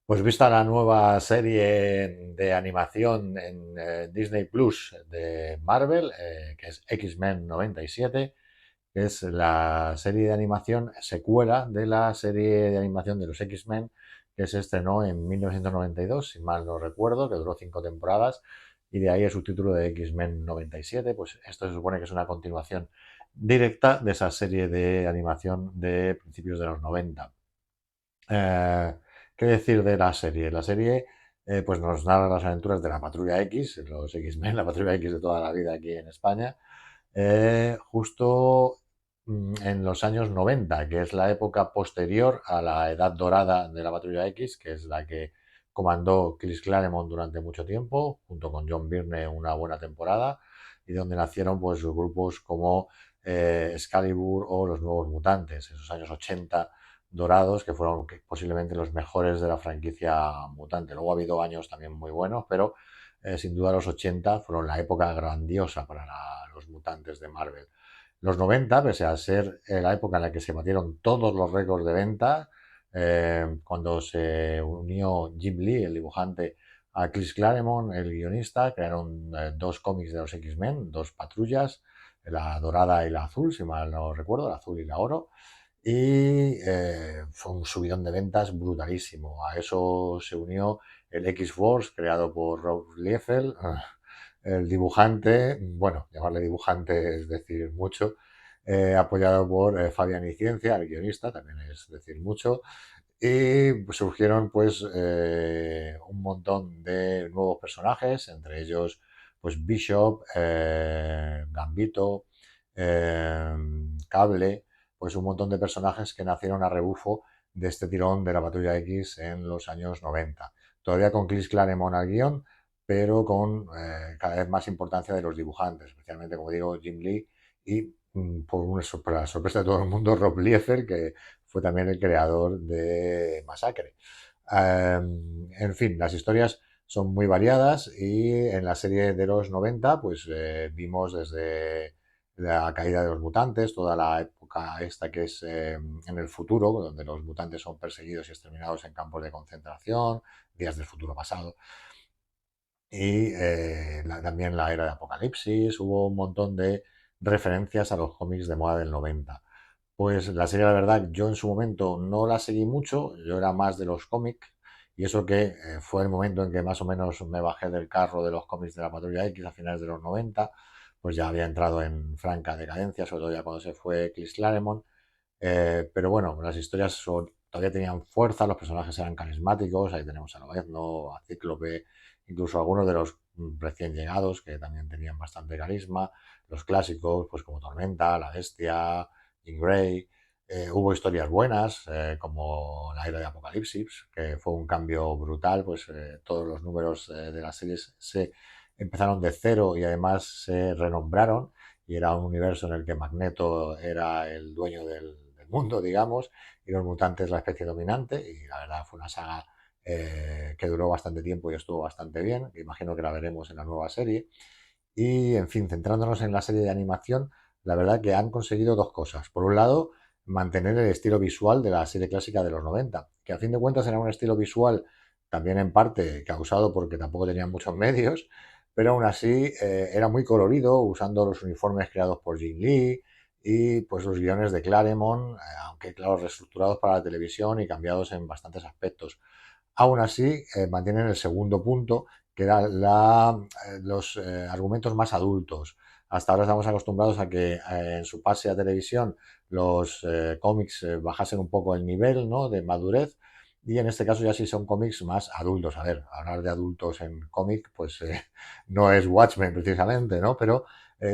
Pues vista la nueva serie de animación en Disney Plus de Marvel, que es X-Men 97, que es la serie de animación secuela de la serie de animación de los X-Men que se estrenó en 1992, si mal no recuerdo, que duró 5 temporadas, y de ahí el subtítulo de X-Men 97. Pues esto se supone que es una continuación directa de esa serie de animación de principios de los 90. Eh, ¿Qué decir de la serie? La serie pues nos narra las aventuras de la Patrulla X, los X-Men, la Patrulla X de toda la vida aquí en España, justo en los años 90, que es la época posterior a la edad dorada de la Patrulla X, que es la que comandó Chris Claremont durante mucho tiempo, junto con John Byrne una buena temporada, y donde nacieron pues grupos como Excalibur o los Nuevos Mutantes, esos años 80 dorados, que fueron posiblemente los mejores de la franquicia mutante. Luego ha habido años también muy buenos, pero sin duda los 80 fueron la época grandiosa para los mutantes de Marvel. Los 90, pese a ser la época en la que se batieron todos los récords de venta, cuando se unió Jim Lee, el dibujante, a Chris Claremont, el guionista, crearon dos cómics de los X-Men, dos patrullas, la dorada y la azul, si mal no recuerdo, la azul y la oro, y fue un subidón de ventas brutalísimo. A eso se unió el X-Force, creado por Rob Liefeld, el dibujante, bueno, llamarle dibujante es decir mucho, apoyado por Fabián y Ciencia, el guionista, también es decir mucho, y pues, surgieron pues un montón de nuevos personajes, entre ellos pues Bishop, Gambito, eh, Cable, pues un montón de personajes que nacieron a rebufo de este tirón de la Patrulla X en los años 90. Todavía con Chris Claremont al guión, pero con cada vez más importancia de los dibujantes, especialmente, como digo, Jim Lee y, para la sorpresa de todo el mundo, Rob Liefeld, que fue también el creador de Masacre. En fin, las historias son muy variadas y en la serie de los 90 pues vimos desde la caída de los mutantes, toda la época esta que es en el futuro, donde los mutantes son perseguidos y exterminados en campos de concentración, días del futuro pasado, y también la era de Apocalipsis. Hubo un montón de referencias a los cómics de moda del 90. Pues la serie, la verdad, yo en su momento no la seguí mucho, yo era más de los cómics, y eso que fue el momento en que más o menos me bajé del carro de los cómics de la Patrulla X a finales de los 90, pues ya había entrado en franca decadencia, sobre todo ya cuando se fue Chris Claremont. Pero bueno, las historias todavía tenían fuerza, los personajes eran carismáticos, ahí tenemos a Lobezno, a Cíclope, incluso algunos de los recién llegados que también tenían bastante carisma, los clásicos pues como Tormenta, La Bestia, Jean Grey. Hubo historias buenas, como la era de Apocalipsis, que fue un cambio brutal, pues todos los números de las series se empezaron de cero y además se renombraron, y era un universo en el que Magneto era el dueño del mundo, digamos, y los mutantes la especie dominante, y la verdad fue una saga que duró bastante tiempo y estuvo bastante bien, que imagino que la veremos en la nueva serie. Y, en fin, centrándonos en la serie de animación, la verdad que han conseguido dos cosas. Por un lado, mantener el estilo visual de la serie clásica de los 90, que a fin de cuentas era un estilo visual también en parte causado porque tampoco tenían muchos medios, pero aún así era muy colorido, usando los uniformes creados por Jim Lee y pues los guiones de Claremont, aunque claro, reestructurados para la televisión y cambiados en bastantes aspectos. Aún así, mantienen el segundo punto, que era los argumentos más adultos. Hasta ahora estamos acostumbrados a que en su pase a televisión los cómics bajasen un poco el nivel, ¿no?, de madurez, y en este caso ya sí son cómics más adultos. A ver, hablar de adultos en cómic pues no es Watchmen precisamente, ¿no? Pero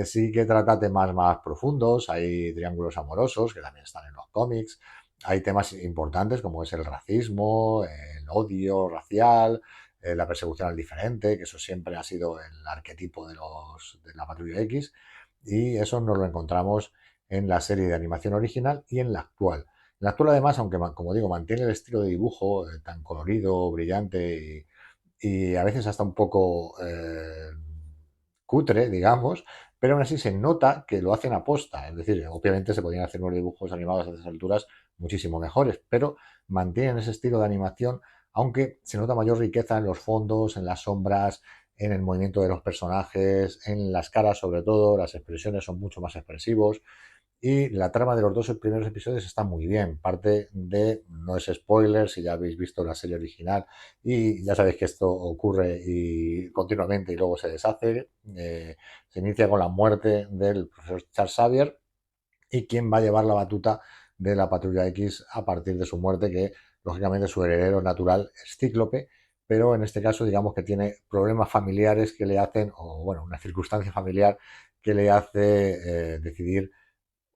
sí que trata temas más profundos, hay triángulos amorosos que también están en los cómics, hay temas importantes como es el racismo, el odio racial, la persecución al diferente, que eso siempre ha sido el arquetipo de la Patrulla X, y eso nos lo encontramos en la serie de animación original y en la actual. En la actual, además, aunque como digo, mantiene el estilo de dibujo tan colorido, brillante y a veces hasta un poco cutre, digamos, pero aún así se nota que lo hacen a posta. Es decir, obviamente se podrían hacer unos dibujos animados a esas alturas muchísimo mejores, pero mantienen ese estilo de animación aunque se nota mayor riqueza en los fondos, en las sombras, en el movimiento de los personajes, en las caras sobre todo, las expresiones son mucho más expresivos y la trama de los dos primeros episodios está muy bien. Parte de, no es spoiler si ya habéis visto la serie original y ya sabéis que esto ocurre y continuamente y luego se deshace. Se inicia con la muerte del profesor Charles Xavier y quién va a llevar la batuta de la Patrulla X a partir de su muerte, que lógicamente su heredero natural es Cíclope, pero en este caso digamos que tiene problemas familiares que le hacen, o bueno, una circunstancia familiar que le hace decidir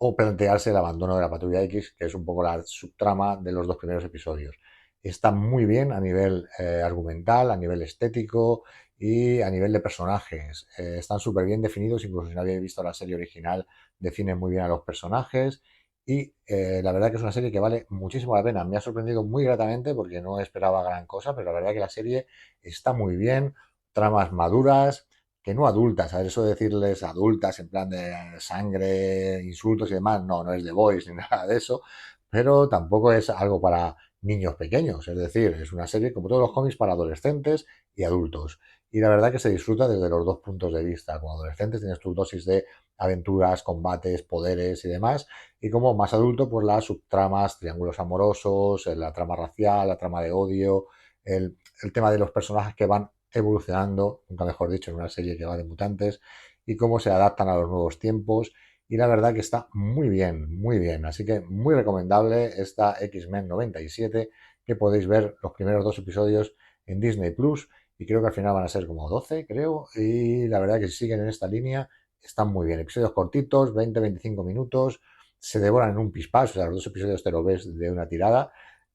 o plantearse el abandono de la Patrulla X, que es un poco la subtrama de los dos primeros episodios. Está muy bien a nivel argumental, a nivel estético y a nivel de personajes. Están súper bien definidos, incluso si no habéis visto la serie original, definen muy bien a los personajes. Y la verdad que es una serie que vale muchísimo la pena. Me ha sorprendido muy gratamente porque no esperaba gran cosa, pero la verdad que la serie está muy bien, tramas maduras, que no adultas, a ver, eso de decirles adultas en plan de sangre, insultos y demás, no, no es The Voice ni nada de eso, pero tampoco es algo para niños pequeños, es decir, es una serie como todos los cómics para adolescentes y adultos. Y la verdad que se disfruta desde los dos puntos de vista. Como adolescentes tienes tu dosis de aventuras, combates, poderes y demás, y como más adulto, pues las subtramas, triángulos amorosos, la trama racial, la trama de odio, el tema de los personajes que van evolucionando, nunca mejor dicho, en una serie que va de mutantes y cómo se adaptan a los nuevos tiempos. Y la verdad que está muy bien, muy bien. Así que muy recomendable esta X-Men 97, que podéis ver los primeros dos episodios en Disney Plus. Y creo que al final van a ser como 12, creo. Y la verdad que si siguen en esta línea, están muy bien. Episodios cortitos, 20-25 minutos. Se devoran en un pispás, o sea, los dos episodios te lo ves de una tirada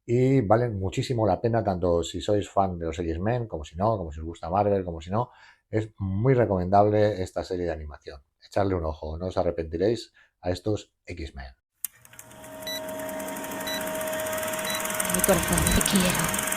y valen muchísimo la pena, tanto si sois fan de los X-Men, como si no, como si os gusta Marvel, como si no. Es muy recomendable esta serie de animación. Echarle un ojo, no os arrepentiréis a estos X-Men. Mi corazón, te quiero.